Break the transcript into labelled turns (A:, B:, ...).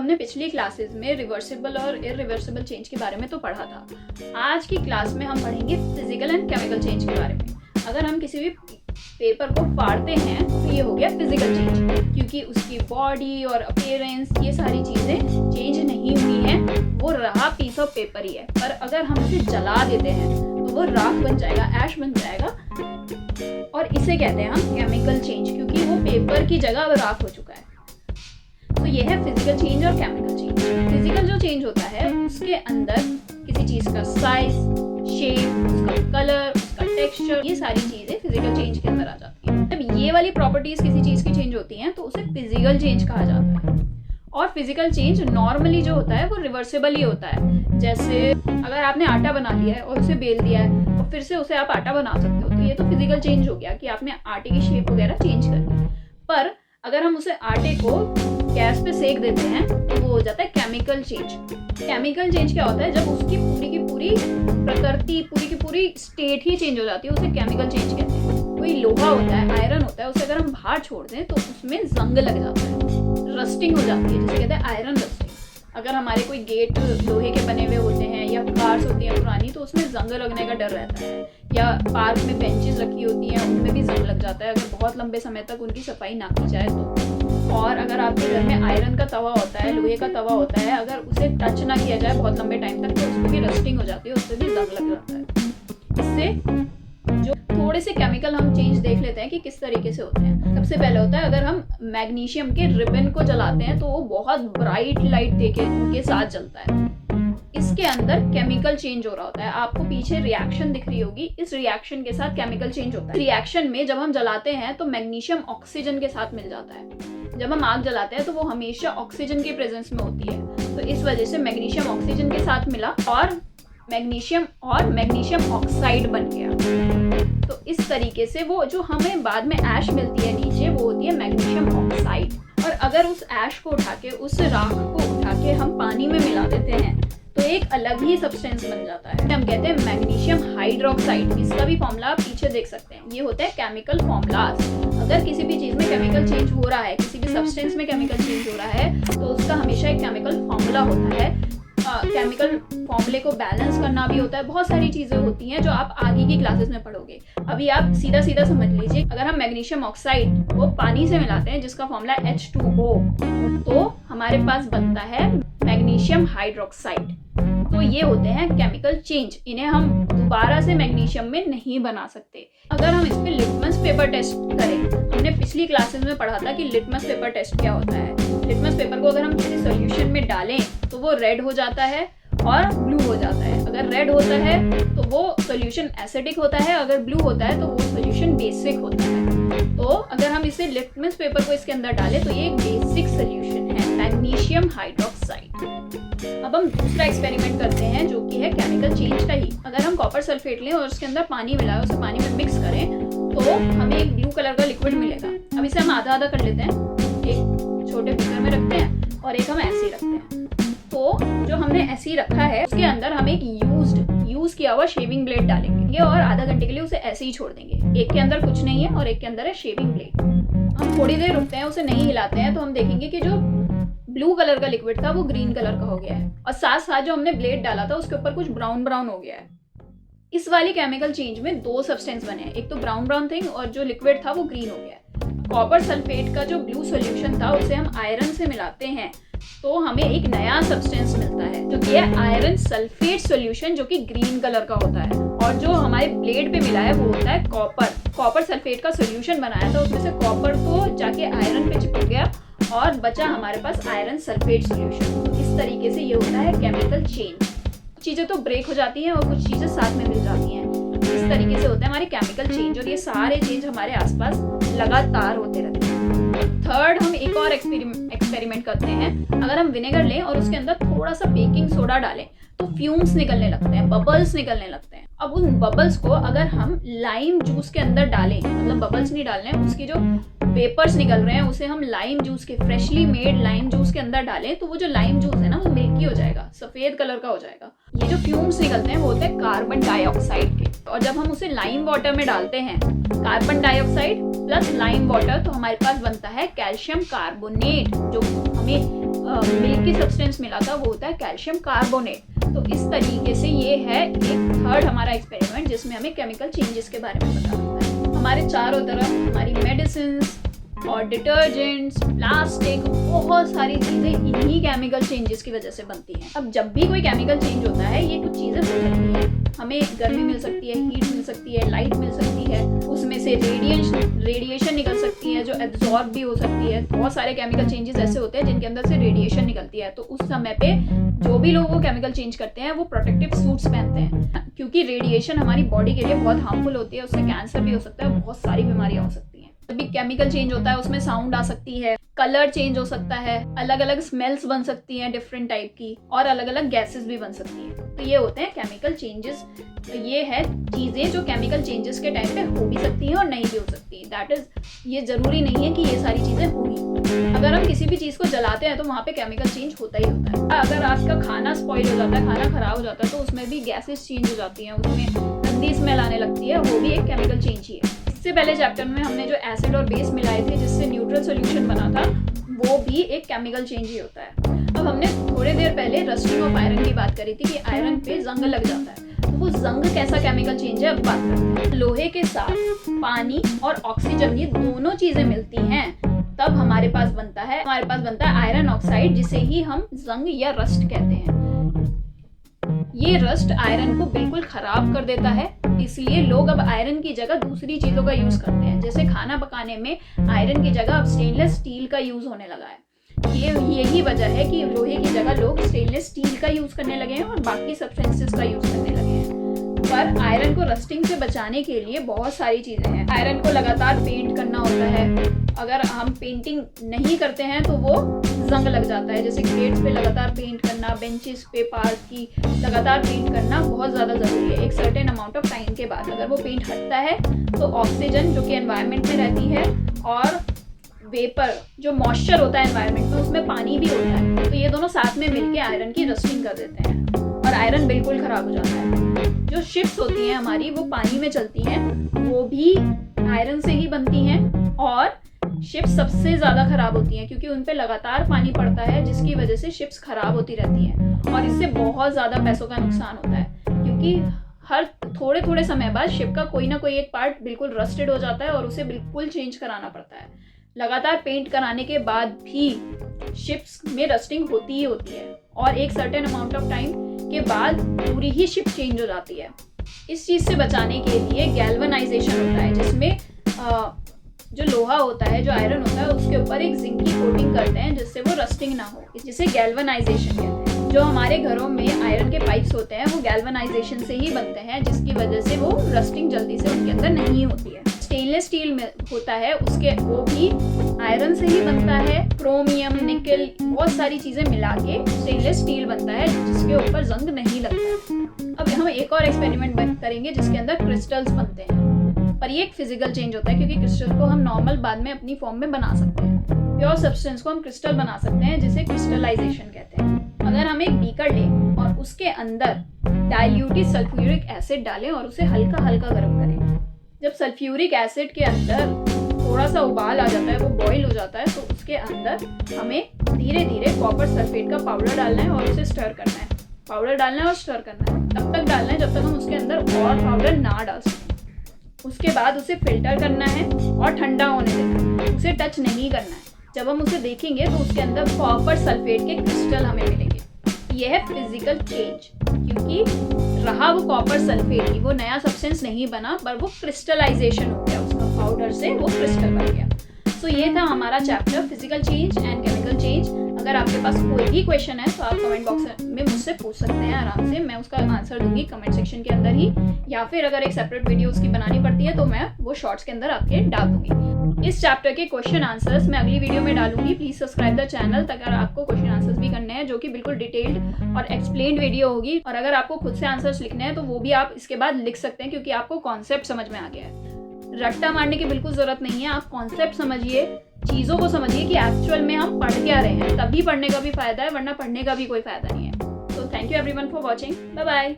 A: हमने पिछली क्लासेस में रिवर्सिबल और इरिवर्सिबल चेंज के बारे में तो पढ़ा था। आज की क्लास में हम पढ़ेंगे फिजिकल एंड केमिकल चेंज के बारे में। अगर हम किसी भी पेपर को फाड़ते हैं तो ये हो गया फिजिकल चेंज, क्योंकि उसकी बॉडी और अपीयरेंस ये सारी चीज़ें चेंज नहीं हुई हैं, वो रहा पीस ऑफ पेपर ही है। पर अगर हम इसे जला देते हैं तो वो राख बन जाएगा, ऐश बन जाएगा, और इसे कहते हैं हम केमिकल चेंज, क्योंकि वो पेपर की जगह अब राख हो चुका है। तो ये है फिजिकल चेंज और केमिकल चेंज। फिजिकल जो चेंज होता है उसके अंदर किसी चीज़ का साइज, शेप, उसका कलर, उसका टेक्सचर, ये सारी चीज़ें फिजिकल चेंज के अंदर आ जाती हैं। जब ये वाली प्रॉपर्टीज किसी चीज़ की चेंज होती हैं तो उसे फिजिकल चेंज कहा जाता है। और फिजिकल चेंज नॉर्मली जो होता है वो रिवर्सिबल ही होता है। जैसे अगर आपने आटा बना लिया है और उसे बेल दिया है और फिर से उसे आप आटा बना सकते हो, तो ये तो फिजिकल चेंज हो गया कि आपने आटे की शेप वगैरह चेंज कर ली। पर अगर हम उसे आटे को गैस पे सेक देते हैं तो वो हो जाता है केमिकल चेंज। केमिकल चेंज क्या होता है? जब उसकी पूरी की पूरी प्रकृति, पूरी की पूरी स्टेट ही चेंज हो जाती है, उसे केमिकल चेंज कहते हैं। कोई लोहा होता है, आयरन होता है, उसे अगर हम बाहर छोड़ दें तो उसमें जंग लग जाता है, रस्टिंग हो जाती है, जिसे कहते हैं आयरन रस्टिंग। अगर हमारे कोई गेट लोहे के बने हुए होते हैं या कार्स होती हैं पुरानी, तो उसमें जंग लगने का डर रहता है। या पार्क में बेंचेस रखी होती हैं, उनमें भी जंग लग जाता है अगर बहुत लंबे समय तक उनकी सफाई ना की जाए तो। और अगर आपके घर में आयरन का तवा होता है, लोहे का तवा होता है, अगर उसे टच ना किया जाए बहुत लंबे टाइम तक तो उसमें भी रस्टिंग हो जाती है, उससे भी जंग लग जाता है। इससे जो थोड़े से केमिकल हम चेंज देख लेते हैं कि किस तरीके से होते हैं। सबसे पहले होता है, अगर हम मैग्नीशियम के रिबन को जलाते हैं तो वो बहुत ब्राइट लाइट देके उनके साथ जलता है। इसके अंदर केमिकल चेंज हो रहा होता है। आपको पीछे रिएक्शन दिख रही होगी, इस रिएक्शन के साथ केमिकल चेंज होता है। रिएक्शन में जब हम जलाते हैं तो मैग्नीशियम ऑक्सीजन के साथ मिल जाता है। जब हम आग जलाते हैं तो वो हमेशा ऑक्सीजन की प्रेजेंस में होती है, तो इस वजह से मैग्नीशियम ऑक्सीजन के साथ मिला और मैग्नीशियम ऑक्साइड बन गया। तो इस तरीके से वो जो हमें बाद में ऐश मिलती है नीचे, वो होती है मैग्नीशियम ऑक्साइड। और अगर उस ऐश को उठा के, उस राख को उठा के हम पानी में मिला देते हैं तो एक अलग ही सब्सटेंस बन जाता है, हम कहते हैं मैग्नीशियम हाइड्रोक्साइड। इसका भी फॉर्मूला आप पीछे देख सकते हैं। ये होता है केमिकल फॉर्मूलाज। अगर किसी भी चीज़ में केमिकल चेंज हो रहा है, किसी भी सब्सटेंस में केमिकल चेंज हो रहा है, तो उसका हमेशा एक केमिकल फॉर्मूला होता है। केमिकल फॉर्मूले को बैलेंस करना भी होता है। बहुत सारी चीज़ें होती हैं जो आप आगे की क्लासेस में पढ़ोगे। अभी आप सीधा सीधा समझ लीजिए, अगर हम मैग्नीशियम ऑक्साइड को पानी से मिलाते हैं जिसका फॉर्मूला H2O, तो हमारे पास बनता है मैग्नीशियम हाइड्रोक्साइड। तो ये होते हैं केमिकल चेंज। इन्हें हम दोबारा से मैग्नीशियम में नहीं बना सकते। अगर हम इस पे लिटमस पेपर टेस्ट करें, हमने पिछली क्लासेस में पढ़ा था कि लिटमस पेपर टेस्ट क्या होता है। लिटमस पेपर को अगर हम किसी सॉल्यूशन में डालें तो वो रेड हो जाता है और ब्लू हो जाता है। अगर रेड होता है तो वो सॉल्यूशन एसिडिक होता है, अगर ब्लू होता है तो वो सॉल्यूशन बेसिक होता है। तो अगर हम इसे लिटमस पेपर को इसके अंदर डालें तो ये एक बेसिक सॉल्यूशन है, मैग्नीशियम हाइड्रोक्साइड। अब हम दूसरा एक्सपेरिमेंट करते हैं जो कि है केमिकल चेंज का ही। अगर हम कॉपर सल्फेट लें और उसके अंदर पानी मिलाएं, उसे पानी में मिक्स करें तो हमें एक ब्लू कलर का लिक्विड मिलेगा। अब इसे हम आधा आधा कर लेते हैं, एक छोटे बीकर में रखते हैं और एक हम ऐसे ही रखते हैं। तो जो हमने ऐसे ही रखा है उसके अंदर हम एक यूज किया हुआ शेविंग ब्लेड डालेंगे और आधा घंटे के लिए उसे ऐसे ही छोड़ देंगे। एक के अंदर कुछ नहीं है और एक के अंदर है शेविंग ब्लेड। हम थोड़ी देर रुकते हैं, उसे नहीं हिलाते हैं, तो हम देखेंगे कि जो ब्लू कलर का लिक्विड था वो ग्रीन कलर का हो गया है और साथ साथ जो हमने ब्लेड डाला था उसके ऊपर कुछ ब्राउन ब्राउन हो गया है। इस वाली केमिकल चेंज में दो सब्सटेंस बने हैं, एक तो ब्राउन ब्राउन थिंग और जो लिक्विड था वो ग्रीन हो गया है। कॉपर सल्फेट का जो ब्लू सॉल्यूशन था उसे हम आयरन से मिलाते हैं तो हमें एक नया सब्सटेंस मिलता है जो कि है आयरन सल्फेट सॉल्यूशन, जो कि ग्रीन कलर का होता है। और जो हमारे ब्लेड पे मिला है वो होता है कॉपर सल्फेट का सॉल्यूशन बनाया था, उसमें से कॉपर तो जाके आयरन पे चिपक गया और बचा हमारे पास आयरन सल्फेट सॉल्यूशन। तो इस तरीके से ये होता है केमिकल चेंज। चीज़ें तो ब्रेक हो जाती हैं और कुछ चीज़ें साथ में मिल जाती हैं। इस तरीके से होता है हमारे केमिकल चेंज और ये सारे चेंज हमारे आसपास लगातार होते रहते हैं। थर्ड, हम एक और एक्सपेरिमेंट करते हैं। अगर हम विनेगर लें और उसके अंदर थोड़ा सा बेकिंग सोडा डालें तो फ्यूम्स निकलने लगते हैं, बबल्स निकलने लगते हैं। अब उन बबल्स को अगर हम लाइम जूस के अंदर डालें, मतलब बबल्स नहीं डालने, उसकी जो वेपर्स निकल रहे हैं उसे हम लाइम जूस के, फ्रेशली मेड लाइम जूस के अंदर डालें तो वो जो लाइम जूस है ना वो मिल्की हो जाएगा, सफेद कलर का हो जाएगा। ये जो फ्यूम्स निकलते हैं वो होते हैं कार्बन डाइऑक्साइड के। और जब हम उसे लाइम वाटर में डालते हैं, carbon dioxide plus lime water, तो हमारे पास बनता है कैल्शियम कार्बोनेट, जो हमें मिल्क की सब्सटेंस मिला था वो होता है कैल्शियम कार्बोनेट। तो इस तरीके से ये है एक थर्ड हमारा एक्सपेरिमेंट जिसमें हमें केमिकल चेंजेस के बारे में पता लगता है। हमारे चारों तरफ हमारी मेडिसिन और डिटर्जेंट्स, प्लास्टिक, बहुत सारी चीज़ें इन्हीं केमिकल चेंजेस की वजह से बनती हैं। अब जब भी कोई केमिकल चेंज होता है ये कुछ चीज़ें हो सकती हैं, हमें गर्मी मिल सकती है, हीट मिल सकती है, लाइट मिल सकती है, उसमें से रेडिएशन निकल सकती है जो एब्जॉर्ब भी हो सकती है। बहुत सारे केमिकल चेंजेस ऐसे होते हैं जिनके अंदर से रेडिएशन निकलती है। तो उस समय पे जो भी लोग वो केमिकल चेंज करते हैं वो प्रोटेक्टिव सूट्स पहनते हैं, क्योंकि रेडिएशन हमारी बॉडी के लिए बहुत हार्मफुल होती है, उससे कैंसर भी हो सकता है, बहुत सारी बीमारियां हो सकती हैं। जब भी केमिकल चेंज होता है उसमें साउंड आ सकती है, कलर चेंज हो सकता है, अलग अलग स्मेल्स बन सकती हैं डिफरेंट टाइप की, और अलग अलग गैसेस भी बन सकती हैं। तो ये होते हैं केमिकल चेंजेस। तो ये है चीज़ें जो केमिकल चेंजेस के टाइम पे हो भी सकती हैं और नहीं भी हो सकती। दैट इज, ये ज़रूरी नहीं है कि ये सारी चीज़ें होंगी। अगर हम किसी भी चीज़ को जलाते हैं तो वहाँ पे केमिकल चेंज होता ही होता है। अगर आपका खाना स्पॉइल हो जाता है, खाना खराब हो जाता है, तो उसमें भी गैसेस चेंज हो जाती हैं, उसमें गंदी स्मेल आने लगती है, वो भी एक केमिकल चेंज ही है। इससे पहले चैप्टर में हमने जो एसिड और बेस मिलाए थे जिससे न्यूट्रल सोल्यूशन बना था, वो भी एक केमिकल चेंज ही होता है। अब हमने थोड़ी देर पहले रस्टिंग ऑफ आयरन की बात करी थी कि आयरन पे जंग लग जाता है, तो वो जंग कैसा केमिकल चेंज है अब बात करते हैं। लोहे के साथ पानी और ऑक्सीजन, ये दोनों चीजें मिलती हैं तब हमारे पास बनता है आयरन ऑक्साइड, जिसे ही हम जंग या रस्ट कहते हैं। ये रस्ट आयरन को बिल्कुल खराब कर देता है, इसलिए लोग अब आयरन की जगह दूसरी चीज़ों का यूज़ करते हैं। जैसे खाना पकाने में आयरन की जगह अब स्टेनलेस स्टील का यूज़ होने लगा है। यही वजह है कि लोहे की जगह लोग स्टेनलेस स्टील का यूज़ करने लगे हैं और बाकी सब्सटेंसेस का यूज़ करने लगे हैं। पर आयरन को रस्टिंग से बचाने के लिए बहुत सारी चीज़ें हैं। आयरन को लगातार पेंट करना होता है, अगर हम पेंटिंग नहीं करते हैं तो वो जंग लग जाता है। जैसे गेट्स पे लगातार पेंट करना, बेंचेस पे पार्क की लगातार पेंट करना बहुत ज़्यादा ज़रूरी है। एक सर्टेन अमाउंट ऑफ टाइम के बाद अगर वो पेंट हटता है तो ऑक्सीजन जो कि एनवायरनमेंट में रहती है और वेपर जो मॉइस्चर होता है एनवायरनमेंट में, उसमें पानी भी होता है, तो ये दोनों साथ में मिलके आयरन की रस्टिंग कर देते हैं और आयरन बिल्कुल ख़राब हो जाता है। जो शिप्स होती हैं हमारी वो पानी में चलती हैं, वो भी आयरन से ही बनती हैं, और शिप्स सबसे ज़्यादा ख़राब होती हैं क्योंकि उन पे लगातार पानी पड़ता है, जिसकी वजह से शिप्स ख़राब होती रहती हैं और इससे बहुत ज़्यादा पैसों का नुकसान होता है, क्योंकि हर थोड़े थोड़े समय बाद शिप का कोई ना कोई एक पार्ट बिल्कुल रस्टेड हो जाता है और उसे बिल्कुल चेंज कराना पड़ता है। लगातार पेंट कराने के बाद भी शिप्स में रस्टिंग होती ही होती है और एक सर्टेन अमाउंट ऑफ टाइम के बाद पूरी ही शिप चेंज हो जाती है। इस चीज़ से बचाने के लिए गैल्वेनाइजेशन होता है, जिसमें जो लोहा होता है, जो आयरन होता है, उसके ऊपर एक जिंक की कोटिंग करते हैं जिससे वो रस्टिंग ना हो, जिसे गैल्वेनाइजेशन कहते हैं। जो हमारे घरों में आयरन के पाइप्स होते हैं वो गैल्वेनाइजेशन से ही बनते हैं, जिसकी वजह से वो रस्टिंग जल्दी से उनके अंदर नहीं होती है। स्टेनलेस स्टील में होता है वो भी आयरन से ही बनता है, क्रोमियम, निकल, बहुत सारी चीज़ें मिला के स्टेनलेस स्टील बनता है जिसके ऊपर जंग नहीं लगता। अब हम एक और एक्सपेरिमेंट करेंगे जिसके अंदर क्रिस्टल्स बनते हैं, पर ये एक फिजिकल चेंज होता है क्योंकि क्रिस्टल को हम नॉर्मल बाद में अपनी फॉर्म में बना सकते हैं। प्योर सब्सटेंस को हम क्रिस्टल बना सकते हैं जिसे क्रिस्टलाइजेशन कहते हैं। अगर हम एक बीकर लें और उसके अंदर डाइल्यूटेड सल्फ्यूरिक एसिड डालें और उसे हल्का हल्का गर्म करें, जब सल्फ्यूरिक एसिड के अंदर थोड़ा सा उबाल आ जाता है, वो बॉईल हो जाता है, तो उसके अंदर हमें धीरे धीरे कॉपर सल्फेट का पाउडर डालना है और उसे स्टर करना है। पाउडर डालना है और स्टर करना है, तब तक डालना है जब तक हम उसके अंदर और पाउडर ना डाल सकें। उसके बाद उसे फिल्टर करना है और ठंडा होने देना है, उसे टच नहीं करना है। जब हम उसे देखेंगे तो उसके अंदर कॉपर सल्फेट के क्रिस्टल हमें मिलेंगे। यह है फिजिकल चेंज, क्योंकि रहा वो कॉपर सल्फेट ही, वो नया सब्सटेंस नहीं बना, पर वो क्रिस्टलाइजेशन हो गया, उसका पाउडर से वो क्रिस्टल बन गया। तो ये था हमारा chapter physical change and chemical change. अगर आपके पास कोई भी क्वेश्चन है तो आप कमेंट बॉक्स में मुझसे पूछ सकते हैं आराम से, मैं उसका आंसर दूंगी कमेंट सेक्शन के अंदर ही, या फिर अगर एक सेपरेट वीडियो उसकी बनानी पड़ती है तो मैं वो शॉर्ट्स के अंदर आपके डाल दूंगी। इस चैप्टर के क्वेश्चन आंसर्स मैं अगली वीडियो में डालूंगी। प्लीज सब्सक्राइब द चैनल अगर आपको क्वेश्चन आंसर्स भी करने हैं, जो कि बिल्कुल डिटेल्ड और एक्सप्लेन्ड वीडियो होगी। और अगर आपको खुद से आंसर्स लिखने हैं तो वो भी आप इसके बाद लिख सकते हैं, क्योंकि आपको कॉन्सेप्ट समझ में आ गया है। रट्टा मारने की बिल्कुल जरूरत नहीं है, आप कॉन्सेप्ट समझिए, चीज़ों को समझिए कि एक्चुअल में हम पढ़ क्या रहे हैं, तभी पढ़ने का भी फायदा है, वरना पढ़ने का भी कोई फायदा नहीं है। तो thank you everyone for watching, bye bye.